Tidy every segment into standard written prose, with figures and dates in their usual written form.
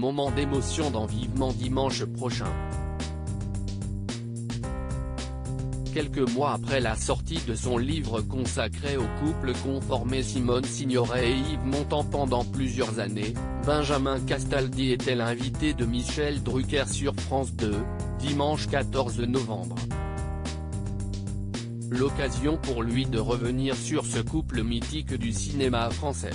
moment d'émotion dans Vivement dimanche prochain. Quelques mois après la sortie de son livre consacré au couple conformé Simone Signoret et Yves Montand pendant plusieurs années, Benjamin Castaldi était l'invité de Michel Drucker sur France 2, dimanche 14 novembre. L'occasion pour lui de revenir sur ce couple mythique du cinéma français.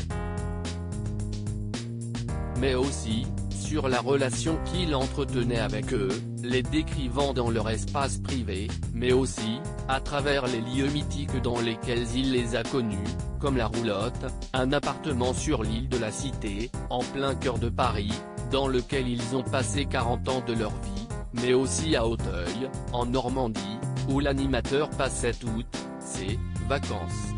Mais aussi, sur la relation qu'il entretenait avec eux, les décrivant dans leur espace privé, mais aussi, à travers les lieux mythiques dans lesquels il les a connus, comme la Roulotte, un appartement sur l'île de la Cité, en plein cœur de Paris, dans lequel ils ont passé 40 ans de leur vie, mais aussi à Auteuil, en Normandie, où l'animateur passait toutes ses vacances.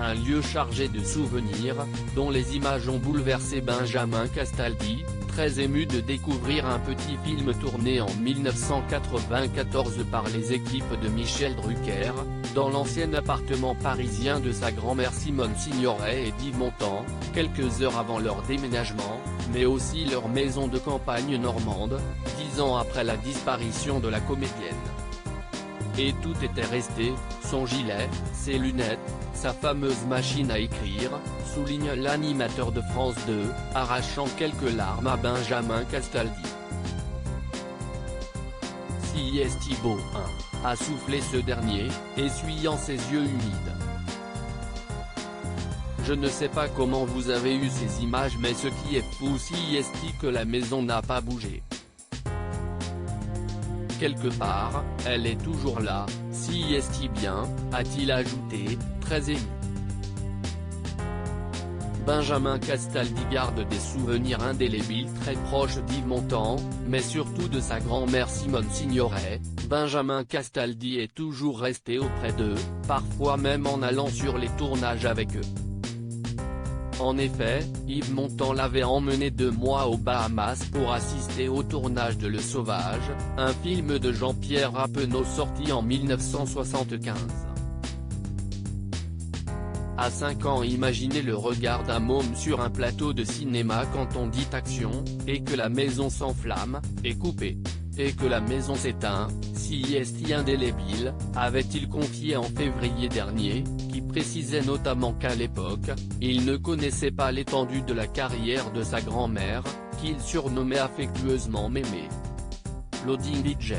Un lieu chargé de souvenirs, dont les images ont bouleversé Benjamin Castaldi, très ému de découvrir un petit film tourné en 1994 par les équipes de Michel Drucker, dans l'ancien appartement parisien de sa grand-mère Simone Signoret et d'Yves Montand, quelques heures avant leur déménagement, mais aussi leur maison de campagne normande, 10 ans après la disparition de la comédienne. Et tout était resté, son gilet, ses lunettes, sa fameuse machine à écrire, souligne l'animateur de France 2, arrachant quelques larmes à Benjamin Castaldi. Si est Thibault 1, a soufflé ce dernier, essuyant ses yeux humides. Je ne sais pas comment vous avez eu ces images, mais ce qui est fou si est que la maison n'a pas bougé. Quelque part, elle est toujours là, si est bien, a-t-il ajouté, très ému. Benjamin Castaldi garde des souvenirs indélébiles très proches d'Yves Montand, mais surtout de sa grand-mère Simone Signoret. Benjamin Castaldi est toujours resté auprès d'eux, parfois même en allant sur les tournages avec eux. En effet, Yves Montand l'avait emmené 2 mois aux Bahamas pour assister au tournage de Le Sauvage, un film de Jean-Pierre Rappeneau sorti en 1975. À 5 ans, imaginez le regard d'un môme sur un plateau de cinéma quand on dit action, et que la maison s'enflamme, est coupée. Et que la maison s'éteint, si est indélébile, avait-il confié en février dernier, qui précisait notamment qu'à l'époque, il ne connaissait pas l'étendue de la carrière de sa grand-mère, qu'il surnommait affectueusement Mémé. Loading DJ.